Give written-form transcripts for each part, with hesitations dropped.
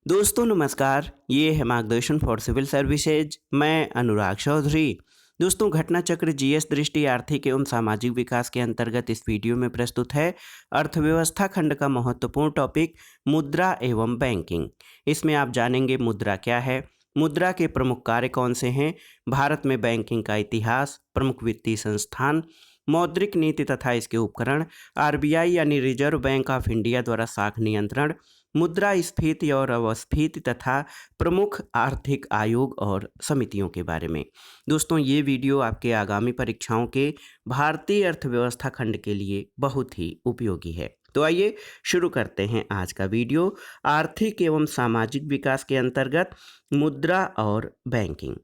दोस्तों नमस्कार, ये है मार्गदर्शन फॉर सिविल सर्विसेज। मैं अनुराग चौधरी। दोस्तों घटना चक्र जीएस दृष्टि आर्थिक एवं सामाजिक विकास के अंतर्गत इस वीडियो में प्रस्तुत है अर्थव्यवस्था खंड का महत्वपूर्ण टॉपिक मुद्रा एवं बैंकिंग। इसमें आप जानेंगे मुद्रा क्या है, मुद्रा के प्रमुख कार्य कौन से हैं, भारत में बैंकिंग का इतिहास, प्रमुख वित्तीय संस्थान, मौद्रिक नीति तथा इसके उपकरण, आरबीआई यानी रिजर्व बैंक ऑफ इंडिया द्वारा साख नियंत्रण, मुद्रास्फीति और अवस्फीति तथा प्रमुख आर्थिक आयोग और समितियों के बारे में। दोस्तों ये वीडियो आपके आगामी परीक्षाओं के भारतीय अर्थव्यवस्था खंड के लिए बहुत ही उपयोगी है। तो आइए शुरू करते हैं आज का वीडियो। आर्थिक एवं सामाजिक विकास के अंतर्गत मुद्रा और बैंकिंग।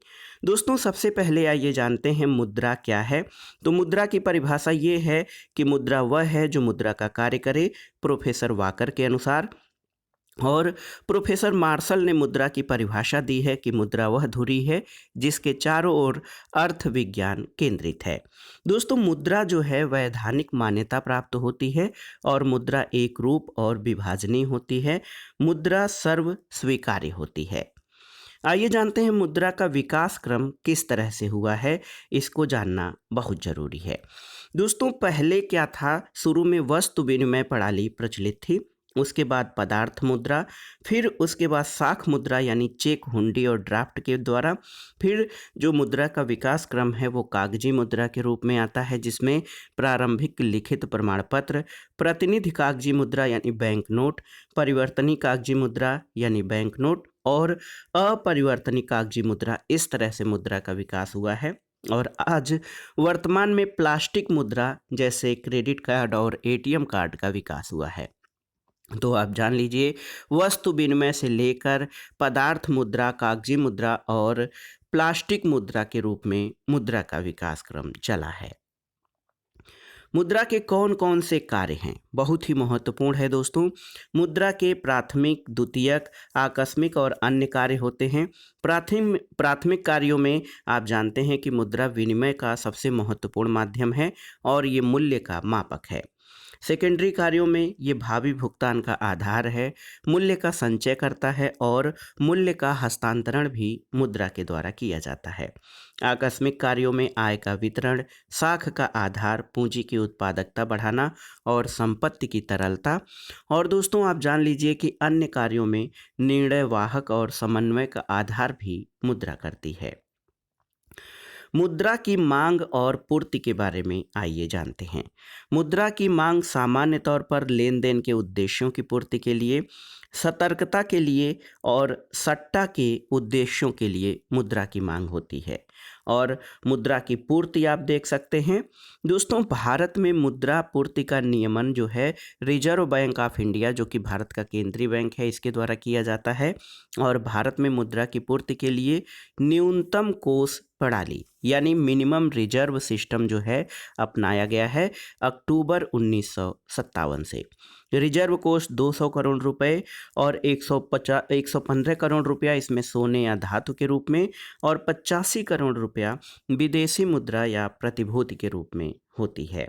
दोस्तों सबसे पहले आइए जानते हैं मुद्रा क्या है। तो मुद्रा की परिभाषा ये है कि मुद्रा वह है जो मुद्रा का कार्य करे, प्रोफेसर वाकर के अनुसार। और प्रोफेसर मार्शल ने मुद्रा की परिभाषा दी है कि मुद्रा वह धुरी है जिसके चारों ओर अर्थ विज्ञान केंद्रित है। दोस्तों मुद्रा जो है वैधानिक मान्यता प्राप्त होती है और मुद्रा एक रूप और विभाजनीय होती है। मुद्रा सर्व स्वीकार्य होती है। आइए जानते हैं मुद्रा का विकास क्रम किस तरह से हुआ है, इसको जानना बहुत जरूरी है। दोस्तों पहले क्या था, शुरू में वस्तु विनिमय प्रणाली प्रचलित थी, उसके बाद पदार्थ मुद्रा, फिर उसके बाद साख मुद्रा यानी चेक, हुंडी और ड्राफ्ट के द्वारा, फिर जो मुद्रा का विकास क्रम है वो कागजी मुद्रा के रूप में आता है जिसमें प्रारंभिक लिखित प्रमाण पत्र, प्रतिनिधि कागजी मुद्रा यानी बैंक नोट, परिवर्तनीय कागजी मुद्रा यानी बैंक नोट और अपरिवर्तनीय कागजी मुद्रा, इस तरह से मुद्रा का विकास हुआ है। और आज वर्तमान में प्लास्टिक मुद्रा जैसे क्रेडिट कार्ड और एटीएम कार्ड का विकास हुआ है। तो आप जान लीजिए वस्तु विनिमय से लेकर पदार्थ मुद्रा, कागजी मुद्रा और प्लास्टिक मुद्रा के रूप में मुद्रा का विकास क्रम चला है। मुद्रा के कौन कौन से कार्य हैं, बहुत ही महत्वपूर्ण है दोस्तों। मुद्रा के प्राथमिक, द्वितीयक, आकस्मिक और अन्य कार्य होते हैं। प्राथमिक कार्यों में आप जानते हैं कि मुद्रा विनिमय का सबसे महत्वपूर्ण माध्यम है और ये मूल्य का मापक है। सेकेंडरी कार्यों में ये भावी भुगतान का आधार है, मूल्य का संचय करता है और मूल्य का हस्तांतरण भी मुद्रा के द्वारा किया जाता है। आकस्मिक कार्यों में आय का वितरण, साख का आधार, पूंजी की उत्पादकता बढ़ाना और संपत्ति की तरलता। और दोस्तों आप जान लीजिए कि अन्य कार्यों में निर्णय वाहक और समन्वय का आधार भी मुद्रा करती है। मुद्रा की मांग और पूर्ति के बारे में आइए जानते हैं। मुद्रा की मांग सामान्य तौर पर लेन देन के उद्देश्यों की पूर्ति के लिए, सतर्कता के लिए और सट्टा के उद्देश्यों के लिए मुद्रा की मांग होती है। और मुद्रा की पूर्ति आप देख सकते हैं। दोस्तों भारत में मुद्रा पूर्ति का नियमन जो है रिजर्व बैंक ऑफ इंडिया, जो कि भारत का केंद्रीय बैंक है, इसके द्वारा किया जाता है। और भारत में मुद्रा की पूर्ति के लिए न्यूनतम कोष प्रणाली यानी मिनिमम रिजर्व सिस्टम जो है अपनाया गया है अक्टूबर 1957 से। रिजर्व कोष 200 करोड़ रुपए और 115 करोड़ रुपया इसमें सोने या धातु के रूप में और 85 करोड़ रुपया विदेशी मुद्रा या प्रतिभूति के रूप में होती है।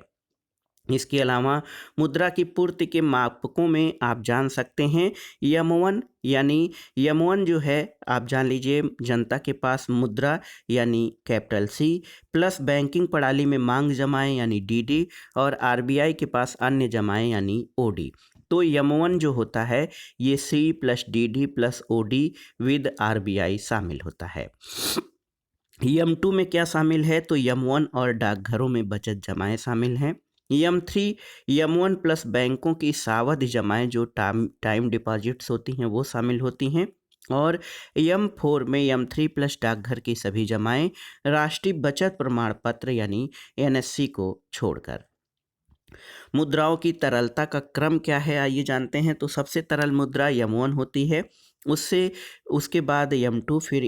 इसके अलावा मुद्रा की पूर्ति के मापकों में आप जान सकते हैं यम1 यानी यम1 जो है आप जान लीजिए जनता के पास मुद्रा यानी कैपिटल सी, प्लस बैंकिंग प्रणाली में मांग जमाएं यानी डीडी और आरबीआई के पास अन्य जमाएं यानी ओडी। तो यम1 जो होता है ये C plus DD plus OD with RBI शामिल होता है। यम2 में क्या शामिल है, तो यम1 और डाकघरों में बचत जमाएं शामिल हैं। यम3 यम1 प्लस बैंकों की सावधि जमाएं जो टाइम डिपॉजिट्स होती हैं वो शामिल होती हैं। और यम4 में यम3 प्लस डाकघर की सभी जमाएं राष्ट्रीय बचत प्रमाण पत्र यानी एनएससी को छोड़कर। मुद्राओं की तरलता का क्रम क्या है आइए जानते हैं। तो सबसे तरल मुद्रा यम1 होती है, उससे उसके बाद यम2, फिर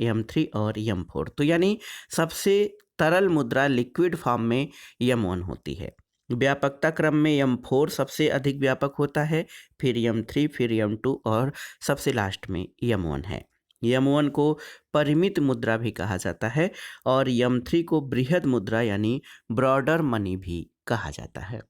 यम3 और यम4। तो यानी सबसे तरल मुद्रा लिक्विड फॉर्म में यम1 होती है। व्यापकता क्रम में यम4 सबसे अधिक व्यापक होता है, फिर यम3, फिर यम2 और सबसे लास्ट में यम1 है। यम1 को परिमित मुद्रा भी कहा जाता है और यम3 को बृहद मुद्रा यानी ब्रॉडर मनी भी कहा जाता है।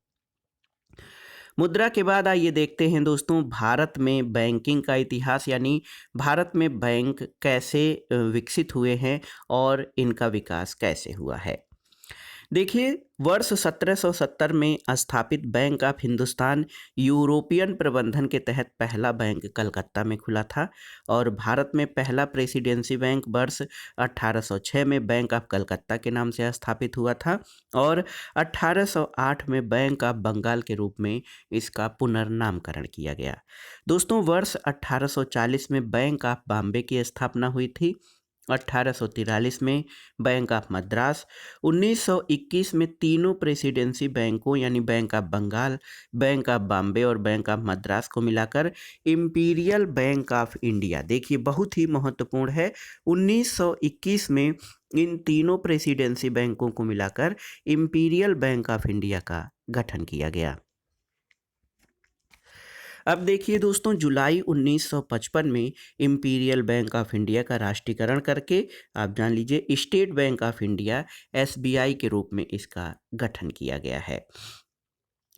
मुद्रा के बाद आइए देखते हैं दोस्तों भारत में बैंकिंग का इतिहास, यानी भारत में बैंक कैसे विकसित हुए हैं और इनका विकास कैसे हुआ है। देखिए, वर्ष 1770 में स्थापित बैंक ऑफ हिंदुस्तान यूरोपियन प्रबंधन के तहत पहला बैंक कलकत्ता में खुला था और भारत में पहला प्रेसिडेंसी बैंक वर्ष 1806 में बैंक ऑफ कलकत्ता के नाम से स्थापित हुआ था और 1808 में बैंक ऑफ बंगाल के रूप में इसका पुनर्नामकरण किया गया। दोस्तों, वर्ष 1840 में बैंक ऑफ बॉम्बे की स्थापना हुई थी। 1843 में बैंक ऑफ मद्रास, 1921 में तीनों प्रेसिडेंसी बैंकों यानी bank of Bengal, bank of Bombay और बैंक ऑफ मद्रास को मिलाकर इंपीरियल बैंक ऑफ इंडिया, देखिए बहुत ही महत्वपूर्ण है, 1921 में इन तीनों प्रेसिडेंसी बैंकों को मिलाकर इंपीरियल बैंक ऑफ इंडिया का गठन किया गया। अब देखिए दोस्तों, जुलाई 1955 में इंपीरियल बैंक ऑफ इंडिया का राष्ट्रीयकरण करके आप जान लीजिए state bank of India SBI के रूप में इसका गठन किया गया है।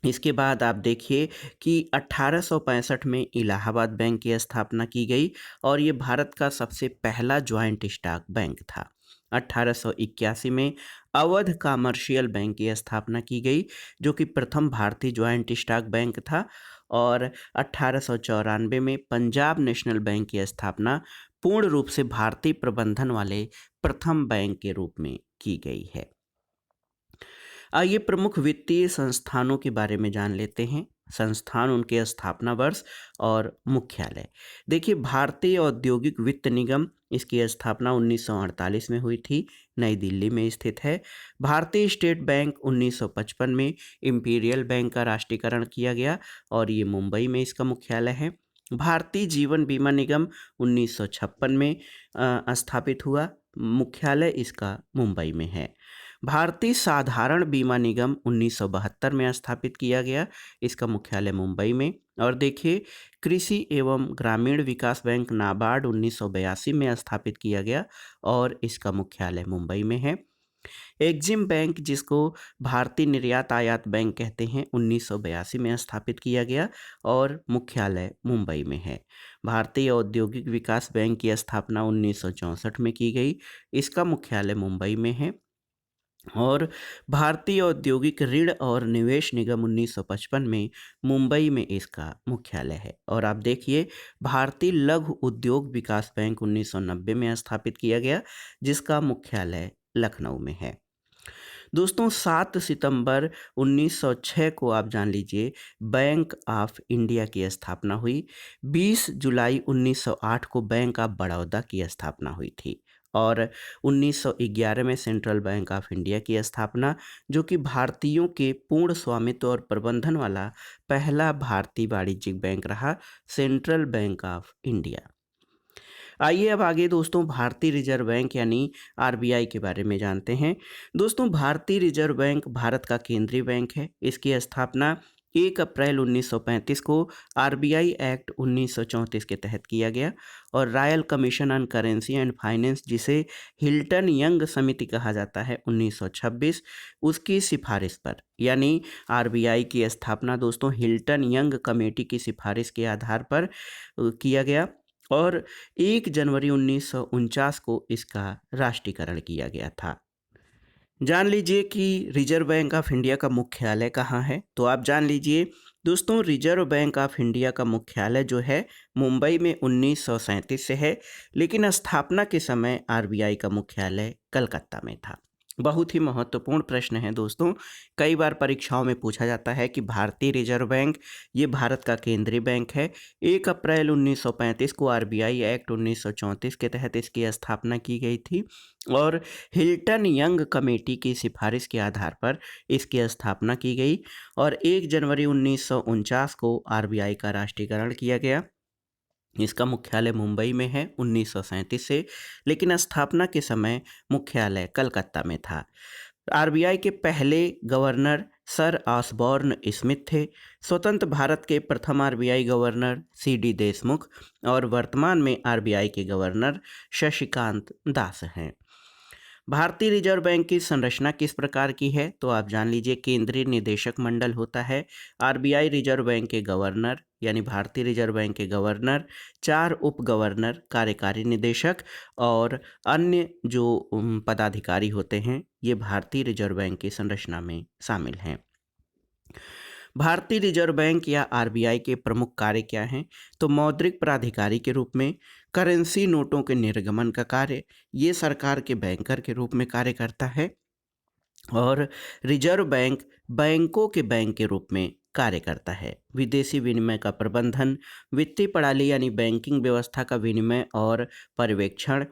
इसके बाद आप देखिए कि 1865 में इलाहाबाद बैंक की स्थापना की गई और ये भारत का सबसे पहला ज्वाइंट स्टॉक बैंक था। 1881 में अवध कमर्शियल बैंक की स्थापना की गई जो कि प्रथम भारतीय ज्वाइंट स्टॉक बैंक था और 1894 में पंजाब नेशनल बैंक की स्थापना पूर्ण रूप से भारतीय प्रबंधन वाले प्रथम बैंक के रूप में की गई है। आइए प्रमुख वित्तीय संस्थानों के बारे में जान लेते हैं, संस्थान, उनके स्थापना वर्ष और मुख्यालय। देखिए, भारतीय औद्योगिक वित्त निगम, इसकी स्थापना 1948 में हुई थी, नई दिल्ली में स्थित है। भारतीय स्टेट बैंक 1955 में इंपीरियल बैंक का राष्ट्रीयकरण किया गया और ये मुंबई में इसका मुख्यालय है। भारतीय जीवन बीमा निगम 1956 में स्थापित हुआ, मुख्यालय इसका मुंबई में है। भारतीय साधारण बीमा निगम 1972 में स्थापित किया गया, इसका मुख्यालय मुंबई में। और देखिए, कृषि एवं ग्रामीण विकास बैंक नाबार्ड 1982 में स्थापित किया गया और इसका मुख्यालय मुंबई में है। एग्जिम बैंक, जिसको भारतीय निर्यात आयात बैंक कहते हैं, 1982 में स्थापित किया गया और मुख्यालय मुंबई में है। भारतीय औद्योगिक विकास बैंक की स्थापना 1964 में की गई, इसका मुख्यालय मुंबई में है। और भारतीय औद्योगिक ऋण और निवेश निगम 1955 में मुंबई में इसका मुख्यालय है। और आप देखिए, भारतीय लघु उद्योग विकास बैंक 1990 में स्थापित किया गया, जिसका मुख्यालय लखनऊ में है। दोस्तों, 7 सितंबर 1906 को आप जान लीजिए बैंक ऑफ इंडिया की स्थापना हुई। 20 जुलाई 1908 को बैंक ऑफ बड़ौदा की स्थापना हुई थी और 1911 में सेंट्रल बैंक ऑफ इंडिया की स्थापना, जो कि भारतीयों के पूर्ण स्वामित्व और प्रबंधन वाला पहला भारतीय वाणिज्यिक बैंक रहा, सेंट्रल बैंक ऑफ इंडिया। आइए अब आगे दोस्तों भारतीय रिजर्व बैंक यानी आरबीआई के बारे में जानते हैं। दोस्तों, भारतीय रिजर्व बैंक भारत का केंद्रीय बैंक है। इसकी स्थापना 1 अप्रैल 1935 को आरबीआई एक्ट 1934 के तहत किया गया और royal commission on currency and finance, जिसे हिल्टन यंग समिति कहा जाता है, 1926, उसकी सिफारिश पर, यानी आरबीआई की स्थापना दोस्तों हिल्टन यंग कमेटी की सिफारिश के आधार पर किया गया और 1 जनवरी 1949 को इसका राष्ट्रीयकरण किया गया था। जान लीजिए कि रिजर्व बैंक ऑफ इंडिया का मुख्यालय कहाँ है, तो आप जान लीजिए दोस्तों, रिजर्व बैंक ऑफ इंडिया का मुख्यालय जो है मुंबई में 1937 से है, लेकिन स्थापना के समय आरबीआई का मुख्यालय कलकत्ता में था। बहुत ही महत्वपूर्ण प्रश्न है दोस्तों, कई बार परीक्षाओं में पूछा जाता है कि भारतीय रिजर्व बैंक ये भारत का केंद्रीय बैंक है। 1 अप्रैल 1935 को आरबीआई एक्ट 1934 के तहत इसकी स्थापना की गई थी और हिल्टन यंग कमेटी की सिफारिश के आधार पर इसकी स्थापना की गई और 1 जनवरी 1949 को आरबीआई का राष्ट्रीयकरण किया गया। इसका मुख्यालय मुंबई में है 1937 से, लेकिन स्थापना के समय मुख्यालय कलकत्ता में था। आरबीआई के पहले गवर्नर सर ऑसबॉर्न स्मिथ थे। स्वतंत्र भारत के प्रथम आरबीआई गवर्नर सीडी देशमुख और वर्तमान में आरबीआई के गवर्नर शशिकांत दास हैं। भारतीय रिजर्व बैंक की संरचना किस प्रकार की है, तो आप जान लीजिए केंद्रीय निदेशक मंडल होता है, आरबीआई रिजर्व बैंक के गवर्नर यानी भारतीय रिजर्व बैंक के गवर्नर, 4 उप गवर्नर, कार्यकारी निदेशक और अन्य जो पदाधिकारी होते हैं, ये भारतीय रिजर्व बैंक की संरचना में शामिल हैं। भारतीय रिजर्व बैंक या आरबीआई के प्रमुख कार्य क्या हैं, तो मौद्रिक प्राधिकारी के रूप में करेंसी नोटों के निर्गमन का कार्य, ये सरकार के बैंकर के रूप में कार्य करता है। और रिजर्व बैंक बैंकों के बैंक के रूप में कार्य करता है। विदेशी विनिमय का प्रबंधन, वित्तीय प्रणाली यानी बैंकिंग व्यवस्था का विनिमय और पर्यवेक्षण,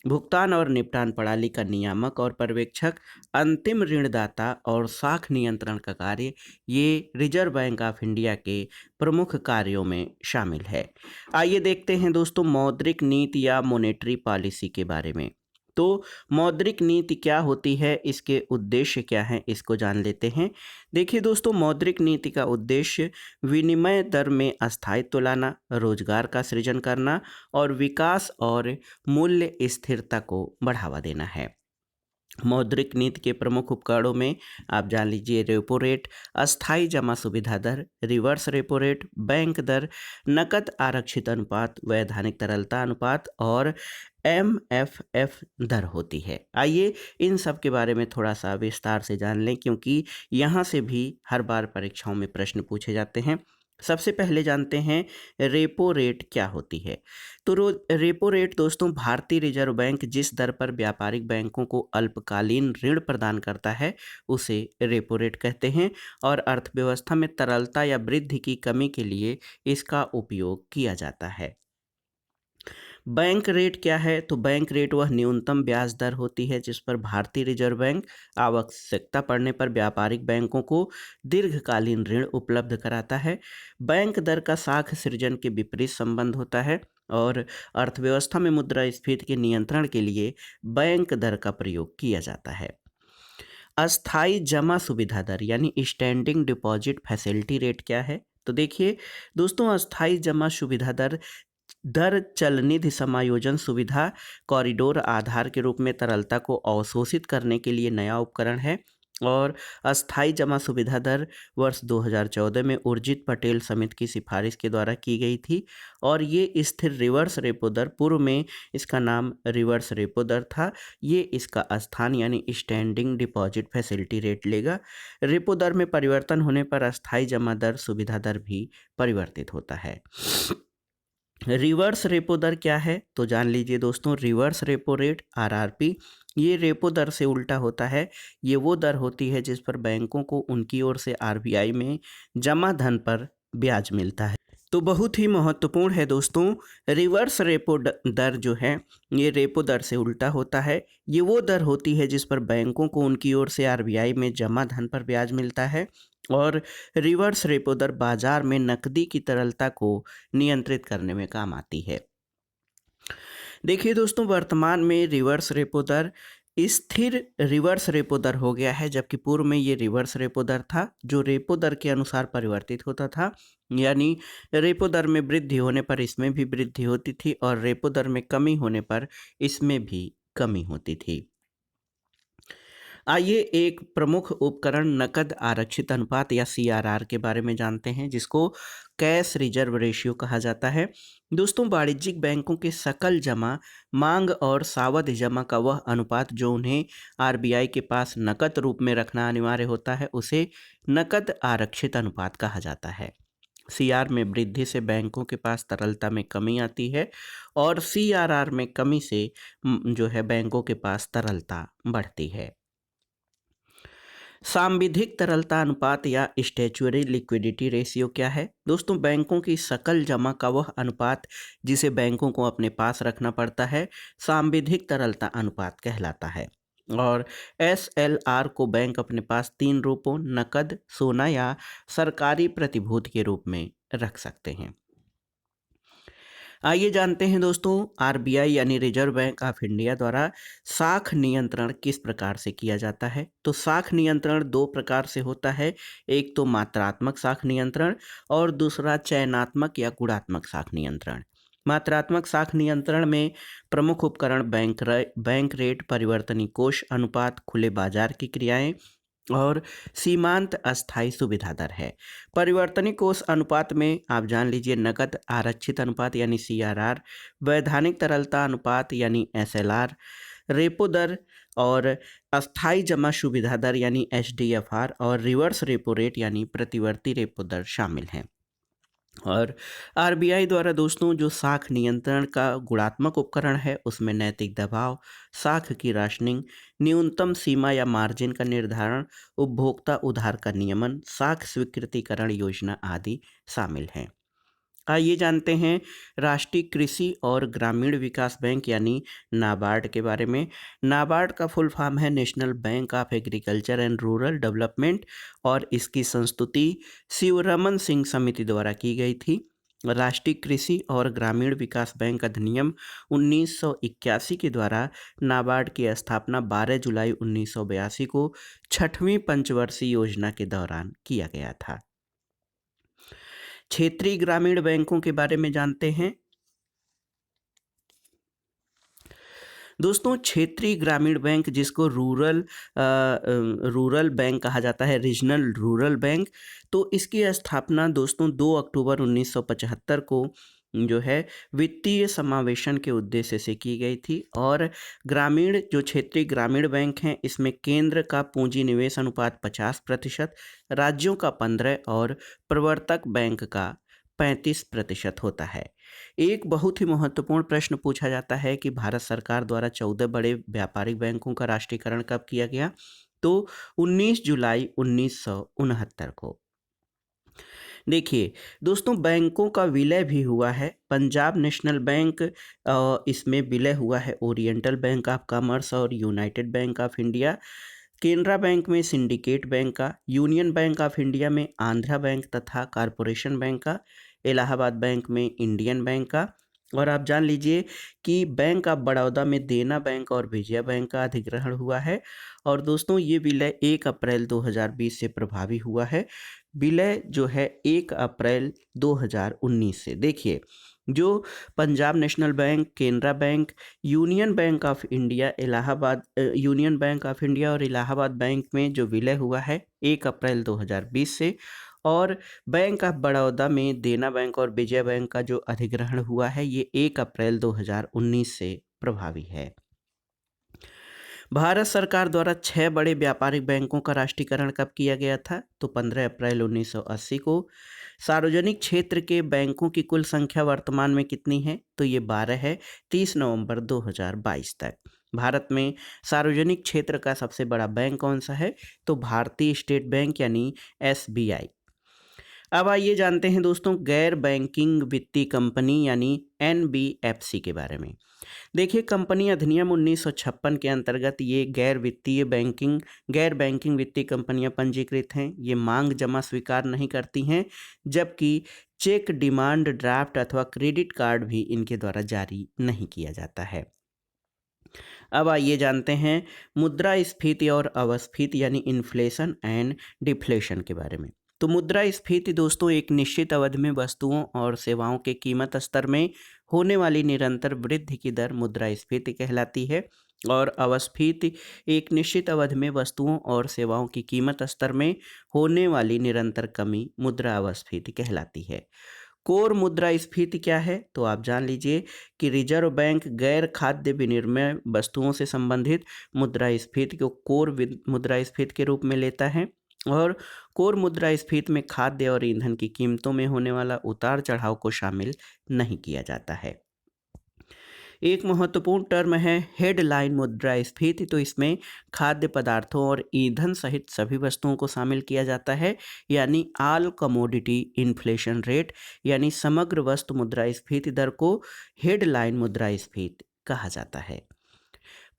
भुगतान और निपटान प्रणाली का नियामक और पर्यवेक्षक, अंतिम ऋणदाता और साख नियंत्रण का कार्य, ये रिजर्व बैंक ऑफ इंडिया के प्रमुख कार्यों में शामिल है। आइए देखते हैं दोस्तों मौद्रिक नीति या मॉनेटरी पॉलिसी के बारे में। तो मौद्रिक नीति क्या होती है, इसके उद्देश्य क्या हैं, इसको जान लेते हैं। देखिए दोस्तों, मौद्रिक नीति का उद्देश्य विनिमय दर में अस्थायित्व लाना, रोजगार का सृजन करना और विकास और मूल्य स्थिरता को बढ़ावा देना है। मौद्रिक नीति के प्रमुख उपकरणों में आप जान लीजिए रेपो रेट, अस्थायी जमा सुविधा दर, रिवर्स रेपो रेट, बैंक दर, नकद आरक्षित अनुपात, वैधानिक तरलता अनुपात और MFF दर होती है। आइए इन सब के बारे में थोड़ा सा विस्तार से जान लें, क्योंकि यहाँ से भी हर बार परीक्षाओं में प्रश्न पूछे जाते हैं। सबसे पहले जानते हैं रेपो रेट क्या होती है। तो रेपो रेट दोस्तों, भारतीय रिजर्व बैंक जिस दर पर व्यापारिक बैंकों को अल्पकालीन ऋण प्रदान करता है उसे रेपो रेट कहते हैं और अर्थव्यवस्था में तरलता या वृद्धि की कमी के लिए इसका उपयोग किया जाता है। बैंक रेट क्या है, तो बैंक रेट वह न्यूनतम ब्याज दर होती है जिस पर भारतीय रिजर्व बैंक आवश्यकता पड़ने पर व्यापारिक बैंकों को दीर्घकालीन ऋण उपलब्ध कराता है। बैंक दर का साख सृजन के विपरीत संबंध होता है और अर्थव्यवस्था में मुद्रास्फीति के नियंत्रण के लिए बैंक दर का प्रयोग किया जाता है। अस्थाई जमा सुविधा दर यानी स्टैंडिंग डिपॉजिट फैसिलिटी रेट क्या है, तो देखिए दोस्तों, अस्थाई जमा सुविधा दर दर चलनिधि समायोजन सुविधा कॉरिडोर आधार के रूप में तरलता को अवशोषित करने के लिए नया उपकरण है और अस्थाई जमा सुविधा दर वर्ष 2014 में उर्जित पटेल समिति की सिफारिश के द्वारा की गई थी और ये स्थिर रिवर्स रेपो दर, पूर्व में इसका नाम रिवर्स रेपो दर था, ये इसका स्थान यानी स्टैंडिंग डिपॉजिट फैसिलिटी रेट लेगा। रेपो दर में परिवर्तन होने पर अस्थाई जमा दर सुविधा दर भी परिवर्तित होता है। रिवर्स रेपो दर क्या है, तो जान लीजिए दोस्तों, रिवर्स रेपो रेट RRP ये रेपो दर से उल्टा होता है। ये वो दर होती है जिस पर बैंकों को उनकी ओर से RBI में जमा धन पर ब्याज मिलता है। तो बहुत ही महत्वपूर्ण है दोस्तों, रिवर्स रेपो दर जो है ये रेपो दर से उल्टा होता है। ये वो दर होती है जिस पर बैंकों को उनकी ओर से RBI में जमा धन पर ब्याज मिलता है और रिवर्स रेपो दर बाजार में नकदी की तरलता को नियंत्रित करने में काम आती है। देखिए दोस्तों, वर्तमान में रिवर्स रेपो दर स्थिर रिवर्स रेपो दर हो गया है, जबकि पूर्व में ये रिवर्स रेपो दर था जो रेपो दर के अनुसार परिवर्तित होता था। यानी रेपो दर में वृद्धि होने पर इसमें भी वृद्धि होती थी और रेपो दर में कमी होने पर इसमें भी कमी होती थी। आइए एक प्रमुख उपकरण नकद आरक्षित अनुपात या CRR के बारे में जानते हैं, जिसको कैश रिजर्व रेशियो कहा जाता है। दोस्तों, वाणिज्यिक बैंकों के सकल जमा, मांग और सावधि जमा का वह अनुपात जो उन्हें RBI के पास नकद रूप में रखना अनिवार्य होता है उसे नकद आरक्षित अनुपात कहा जाता है। CR में वृद्धि से बैंकों के पास तरलता में कमी आती है और CRR में कमी से जो है बैंकों के पास तरलता बढ़ती है। सांविधिक तरलता अनुपात या स्टैच्यूटरी लिक्विडिटी रेशियो क्या है, दोस्तों, बैंकों की सकल जमा का वह अनुपात जिसे बैंकों को अपने पास रखना पड़ता है सांविधिक तरलता अनुपात कहलाता है। और SLR को बैंक अपने पास 3 रूपों नकद, सोना या सरकारी प्रतिभूति के रूप में रख सकते हैं। आइए जानते हैं दोस्तों, RBI यानी रिजर्व बैंक ऑफ इंडिया द्वारा साख नियंत्रण किस प्रकार से किया जाता है। तो साख नियंत्रण 2 प्रकार से होता है, एक तो मात्रात्मक साख नियंत्रण और दूसरा चयनात्मक या गुणात्मक साख नियंत्रण। मात्रात्मक साख नियंत्रण में प्रमुख उपकरण बैंक रेट, परिवर्तनीय कोष अनुपात, खुले बाजार की क्रियाएं और सीमांत अस्थायी सुविधा दर है। परिवर्तनीय कोष अनुपात में आप जान लीजिए नकद आरक्षित अनुपात यानी CRR, वैधानिक तरलता अनुपात यानी SLR, रेपो दर और अस्थायी जमा सुविधा दर यानी HDFR और रिवर्स रेपो रेट यानी प्रतिवर्ती रेपो दर शामिल हैं। और RBI द्वारा दोस्तों जो साख नियंत्रण का गुणात्मक उपकरण है उसमें नैतिक दबाव, साख की राशनिंग, न्यूनतम सीमा या मार्जिन का निर्धारण, उपभोक्ता उधार का नियमन, साख स्वीकृतिकरण योजना आदि शामिल हैं। आइए जानते हैं राष्ट्रीय कृषि और ग्रामीण विकास बैंक यानी नाबार्ड के बारे में। नाबार्ड का फुल फॉर्म है national bank of agriculture and rural development और इसकी संस्तुति शिवरमन सिंह समिति द्वारा की गई थी। राष्ट्रीय कृषि और ग्रामीण विकास बैंक अधिनियम 1981 के द्वारा नाबार्ड की स्थापना 12 जुलाई 1982 को 6वीं पंचवर्षीय योजना के दौरान किया गया था। क्षेत्रीय ग्रामीण बैंकों के बारे में जानते हैं। दोस्तों क्षेत्रीय ग्रामीण बैंक जिसको रूरल बैंक कहा जाता है, रीजनल रूरल बैंक, तो इसकी स्थापना दोस्तों 2 अक्टूबर 1975 को जो है वित्तीय समावेशन के उद्देश्य से की गई थी। और ग्रामीण जो क्षेत्रीय ग्रामीण बैंक हैं इसमें केंद्र का पूंजी निवेश अनुपात 50%, राज्यों का 15% और प्रवर्तक बैंक का 35% होता है। एक बहुत ही महत्वपूर्ण प्रश्न पूछा जाता है कि भारत सरकार द्वारा 14 बड़े व्यापारिक बैंकों का राष्ट्रीयकरण कब किया गया, तो 19 जुलाई 1969 को। देखिए दोस्तों बैंकों का विलय भी हुआ है। पंजाब नेशनल बैंक इसमें विलय हुआ है ओरिएंटल बैंक ऑफ कॉमर्स और United bank of India. Canara bank में सिंडिकेट बैंक का, यूनियन बैंक ऑफ इंडिया में आंध्रा बैंक तथा कॉरपोरेशन बैंक का, इलाहाबाद बैंक में इंडियन बैंक का। और आप जान लीजिए कि बैंक ऑफ बड़ौदा में देना बैंक और विजया बैंक का अधिग्रहण हुआ है। और दोस्तों ये विलय 1 अप्रैल 2020 से प्रभावी हुआ है। विलय जो है 1 अप्रैल 2019 से। देखिए जो Punjab national bank, Canara bank, union bank of India, union bank of India और इलाहाबाद बैंक में जो विलय हुआ है 1 अप्रैल 2020 से। और बैंक ऑफ बड़ौदा में देना बैंक और विजया बैंक का जो अधिग्रहण हुआ है ये 1 अप्रैल 2019 से प्रभावी है। भारत सरकार द्वारा 6 बड़े व्यापारिक बैंकों का राष्ट्रीयकरण कब किया गया था, तो 15 अप्रैल 1980 को। सार्वजनिक क्षेत्र के बैंकों की कुल संख्या वर्तमान में कितनी है, तो ये 12 है 30 नवंबर 2022 तक। भारत में सार्वजनिक क्षेत्र का सबसे बड़ा बैंक कौन सा है, तो भारतीय स्टेट बैंक यानी SBI। अब आइए जानते हैं दोस्तों गैर बैंकिंग वित्तीय कंपनी यानी NBFC के बारे में। देखिए कंपनी अधिनियम 1956 के अंतर्गत ये गैर बैंकिंग वित्तीय कंपनियां पंजीकृत हैं। ये मांग जमा स्वीकार नहीं करती हैं, जबकि चेक, डिमांड ड्राफ्ट अथवा क्रेडिट कार्ड भी इनके द्वारा जारी नहीं किया जाता है। अब आइए जानते हैं मुद्रास्फीति और अपस्फीति यानी इन्फ्लेशन एंड डिफ्लेशन के बारे में। तो मुद्रास्फीति दोस्तों एक निश्चित अवधि में वस्तुओं और सेवाओं के कीमत स्तर में होने वाली निरंतर वृद्धि की दर मुद्रास्फीति कहलाती है। और अपस्फीति एक निश्चित अवधि में वस्तुओं और सेवाओं की कीमत स्तर में होने वाली निरंतर कमी मुद्रा अपस्फीति कहलाती है। कोर मुद्रास्फीति क्या है, तो आप जान लीजिए कि रिजर्व बैंक गैर खाद्य विनिमय वस्तुओं से संबंधित मुद्रास्फीति को कोर मुद्रास्फीति के रूप में लेता है। और कोर मुद्रास्फीति में खाद्य और ईंधन की कीमतों में होने वाला उतार चढ़ाव को शामिल नहीं किया जाता है। एक महत्वपूर्ण टर्म है हेडलाइन मुद्रास्फीति, तो इसमें खाद्य पदार्थों और ईंधन सहित सभी वस्तुओं को शामिल किया जाता है, यानी ऑल कमोडिटी इन्फ्लेशन रेट यानी समग्र वस्तु मुद्रास्फीति दर को हेडलाइन मुद्रास्फीति कहा जाता है।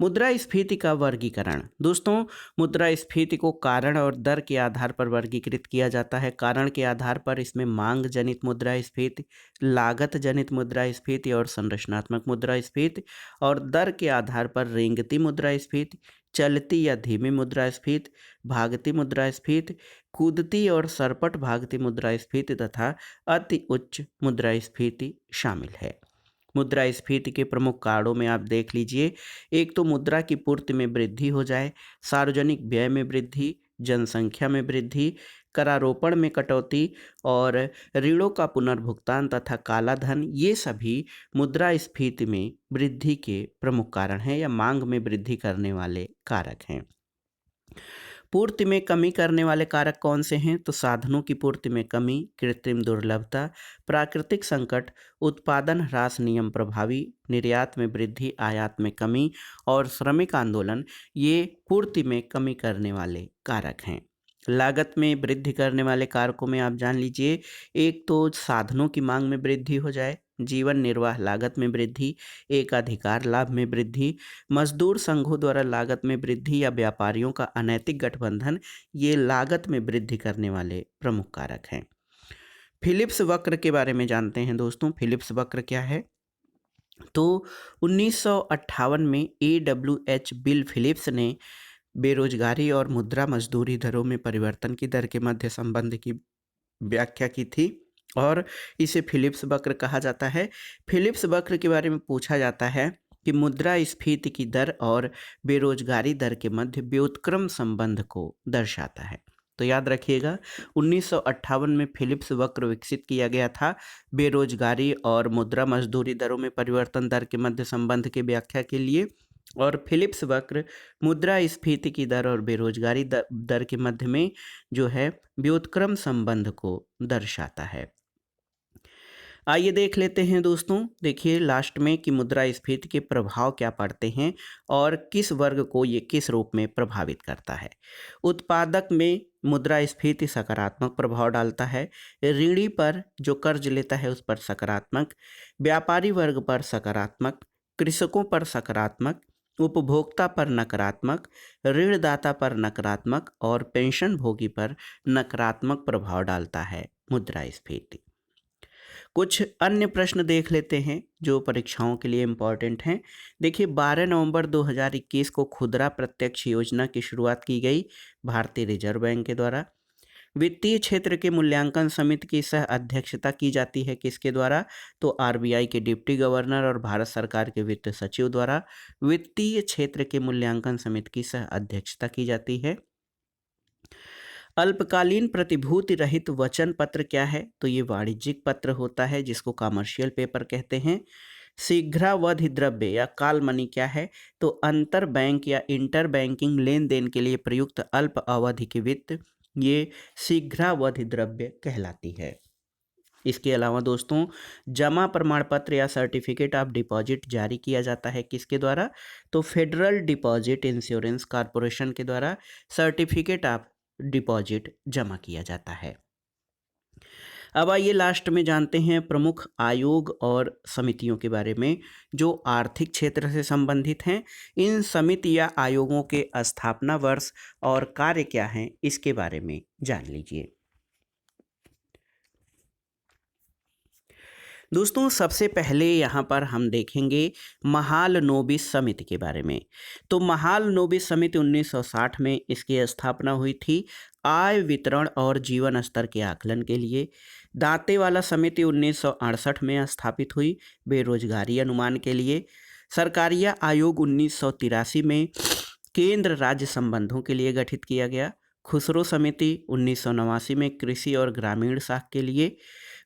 मुद्रास्फीति का वर्गीकरण दोस्तों, मुद्रास्फीति को कारण और दर के आधार पर वर्गीकृत किया जाता है। कारण के आधार पर इसमें मांग जनित मुद्रास्फीति, लागत जनित मुद्रास्फीति और संरचनात्मक मुद्रास्फीति। और दर के आधार पर रेंगती मुद्रास्फीति, चलती या धीमी मुद्रास्फीति, भागती मुद्रास्फीति, कूदती और सरपट भागती मुद्रास्फीति तथा अति उच्च मुद्रास्फीति शामिल है। मुद्रास्फीति के प्रमुख कारणों में आप देख लीजिए, एक तो मुद्रा की पूर्ति में वृद्धि हो जाए, सार्वजनिक व्यय में वृद्धि, जनसंख्या में वृद्धि, करारोपण में कटौती और ऋणों का पुनर्भुगतान तथा काला धन, ये सभी मुद्रास्फीति में वृद्धि के प्रमुख कारण हैं या मांग में वृद्धि करने वाले कारक हैं। पूर्ति में कमी करने वाले कारक कौन से हैं? तो साधनों की पूर्ति में कमी, कृत्रिम दुर्लभता, प्राकृतिक संकट, उत्पादन ह्रास नियम प्रभावी, निर्यात में वृद्धि, आयात में कमी और श्रमिक आंदोलन, ये पूर्ति में कमी करने वाले कारक हैं। लागत में वृद्धि करने वाले कारकों में आप जान लीजिए, एक तो साधनों की मांग में वृद्धि हो जाए, जीवन निर्वाह लागत में वृद्धि, एकाधिकार लाभ में वृद्धि, मजदूर संघों द्वारा लागत में वृद्धि या व्यापारियों का अनैतिक गठबंधन, ये लागत में वृद्धि करने वाले प्रमुख कारक हैं। फिलिप्स वक्र के बारे में जानते हैं दोस्तों। फिलिप्स वक्र क्या है? तो 1958 में AWH बिल फिलिप्स ने बेरोजगारी और मुद्रा मजदूरी दरों में परिवर्तन की दर के मध्य संबंध की व्याख्या की थी और इसे फिलिप्स वक्र कहा जाता है। फिलिप्स वक्र के बारे में पूछा जाता है कि मुद्रास्फीति की दर और बेरोजगारी दर के मध्य व्युत्क्रम संबंध को दर्शाता है। तो याद रखिएगा, 1958 में फिलिप्स वक्र विकसित किया गया था बेरोजगारी और मुद्रा मजदूरी दरों में परिवर्तन दर के मध्य संबंध की व्याख्या के लिए, और फिलिप्स वक्र मुद्रास्फीति की दर और बेरोजगारी दर के मध्य में जो है व्युत्क्रम संबंध को दर्शाता है। आइए देख लेते हैं दोस्तों। देखिए लास्ट में कि मुद्रास्फीति के प्रभाव क्या पड़ते हैं और किस वर्ग को ये किस रूप में प्रभावित करता है। उत्पादक में मुद्रास्फीति सकारात्मक प्रभाव डालता है, ऋणी पर जो कर्ज लेता है उस पर सकारात्मक, व्यापारी वर्ग पर सकारात्मक, कृषकों पर सकारात्मक, उपभोक्ता पर नकारात्मक, ऋणदाता पर नकारात्मक और पेंशन भोगी पर नकारात्मक प्रभाव डालता है मुद्रास्फीति। कुछ अन्य प्रश्न देख लेते हैं जो परीक्षाओं के लिए इम्पॉर्टेंट हैं। देखिए 12 नवंबर 2021 को खुदरा प्रत्यक्ष योजना की शुरुआत की गई भारतीय रिजर्व बैंक के द्वारा। वित्तीय क्षेत्र के मूल्यांकन समिति की सह अध्यक्षता की जाती है किसके द्वारा? तो RBI के डिप्टी गवर्नर और भारत सरकार के वित्त सचिव द्वारा वित्तीय क्षेत्र के मूल्यांकन समिति की सह अध्यक्षता की जाती है। अल्पकालीन प्रतिभूति रहित वचन पत्र क्या है? तो ये वाणिज्यिक पत्र होता है जिसको कमर्शियल पेपर कहते हैं। शीघ्रावधि द्रव्य या कॉल मनी क्या है? तो अंतर बैंक या इंटर बैंकिंग लेन देन के लिए प्रयुक्त अल्प अवधि के वित्त, ये शीघ्रावधि द्रव्य कहलाती है। इसके अलावा दोस्तों जमा प्रमाण पत्र या सर्टिफिकेट ऑफ डिपॉजिट जारी किया जाता है किसके द्वारा? तो फेडरल डिपॉजिट इंश्योरेंस कॉरपोरेशन के द्वारा सर्टिफिकेट ऑफ डिपॉजिट जमा किया जाता है। अब आइए लास्ट में जानते हैं प्रमुख आयोग और समितियों के बारे में जो आर्थिक क्षेत्र से संबंधित हैं। इन समिति या आयोगों के स्थापना वर्ष और कार्य क्या हैं इसके बारे में जान लीजिए। दोस्तों सबसे पहले यहाँ पर हम देखेंगे महालनोबिस समिति के बारे में। तो महालनोबिस समिति 1960 में इसकी स्थापना हुई थी आय वितरण और जीवन स्तर के आकलन के लिए। दांतेवाला समिति 1968 में स्थापित हुई बेरोजगारी अनुमान के लिए। सरकारिया आयोग 1983 में केंद्र राज्य संबंधों के लिए गठित किया गया। खुसरो समिति 1989 में कृषि और ग्रामीण शाख के लिए।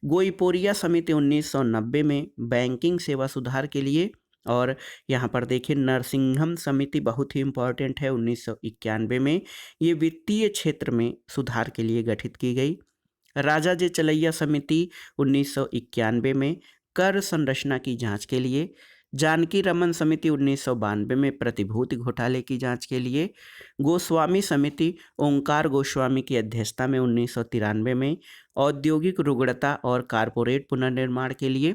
गोईपोरिया समिति 1990 में बैंकिंग सेवा सुधार के लिए। और यहाँ पर देखिए नरसिंघम समिति बहुत ही इम्पॉर्टेंट है, 1991 में ये वित्तीय क्षेत्र में सुधार के लिए गठित की गई। राजाजी चलैया समिति 1991 में कर संरचना की जांच के लिए। जानकी रमन समिति 1992 में प्रतिभूति घोटाले की जांच के लिए। गोस्वामी समिति ओंकार गोस्वामी की अध्यक्षता में 1993 में औद्योगिक रुग्णता और कारपोरेट पुनर्निर्माण के लिए।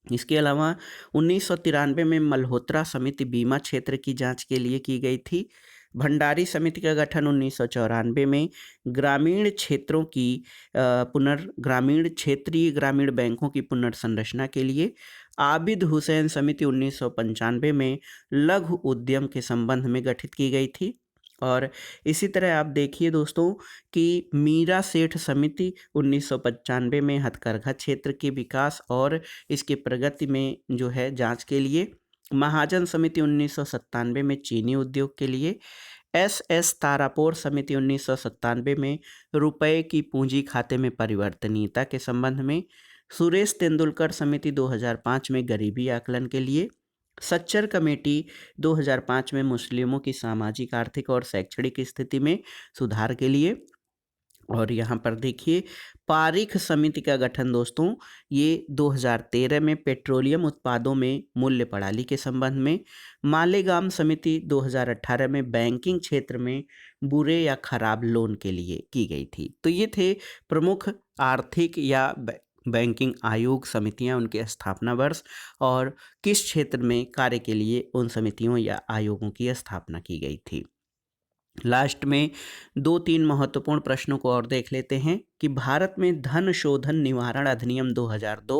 इसके अलावा 1993 में मल्होत्रा समिति बीमा क्षेत्र की जांच के लिए की गई थी। भंडारी समिति का गठन 1994 में ग्रामीण क्षेत्रों की क्षेत्रीय ग्रामीण बैंकों की पुनर्संरचना के लिए। आबिद हुसैन समिति 1995 में लघु उद्यम के संबंध में गठित की गई थी। और इसी तरह आप देखिए दोस्तों कि मीरा सेठ समिति 1995 में हथकरघा क्षेत्र के विकास और इसके प्रगति में जो है जांच के लिए, महाजन समिति 1997 में चीनी उद्योग के लिए, एस तारापोर समिति 1997 में रुपए की पूंजी खाते में परिवर्तनीयता के संबंध में, सुरेश तेंदुलकर समिति 2005 में गरीबी आकलन के लिए, सच्चर कमेटी 2005 में मुस्लिमों की सामाजिक आर्थिक और शैक्षणिक स्थिति में सुधार के लिए, और यहाँ पर देखिए पारीख समिति का गठन दोस्तों ये 2013 में पेट्रोलियम उत्पादों में मूल्य प्रणाली के संबंध में, मालेगाम समिति 2018 में बैंकिंग क्षेत्र में बुरे या खराब लोन के लिए की गई थी। तो ये थे प्रमुख आर्थिक या बैंकिंग आयोग समितियां, उनके स्थापना वर्ष और किस क्षेत्र में कार्य के लिए उन समितियों या आयोगों की स्थापना की गई थी। लास्ट में 2-3 महत्वपूर्ण प्रश्नों को और देख लेते हैं कि भारत में धन शोधन निवारण अधिनियम 2002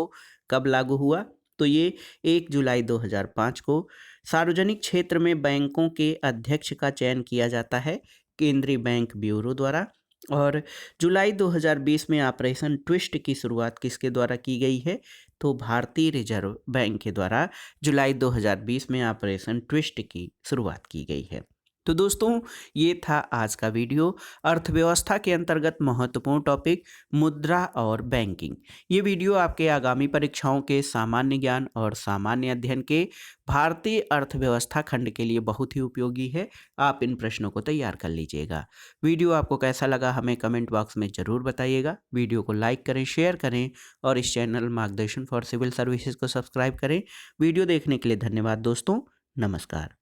कब लागू हुआ? तो ये 1 जुलाई 2005 को। सार्वजनिक क्षेत्र में बैंकों के अध्यक्ष का चयन किया जाता है केंद्रीय बैंक ब्यूरो द्वारा। और जुलाई 2020 में ऑपरेशन ट्विस्ट की शुरुआत किसके द्वारा की गई है? तो भारतीय रिजर्व बैंक के द्वारा जुलाई 2020 में ऑपरेशन ट्विस्ट की शुरुआत की गई है। तो दोस्तों ये था आज का वीडियो, अर्थव्यवस्था के अंतर्गत महत्वपूर्ण टॉपिक मुद्रा और बैंकिंग। ये वीडियो आपके आगामी परीक्षाओं के सामान्य ज्ञान और सामान्य अध्ययन के भारतीय अर्थव्यवस्था खंड के लिए बहुत ही उपयोगी है। आप इन प्रश्नों को तैयार कर लीजिएगा। वीडियो आपको कैसा लगा हमें कमेंट बॉक्स में ज़रूर बताइएगा। वीडियो को लाइक करें, शेयर करें और इस चैनल मार्गदर्शन फॉर सिविल सर्विसेज को सब्सक्राइब करें। वीडियो देखने के लिए धन्यवाद दोस्तों। नमस्कार।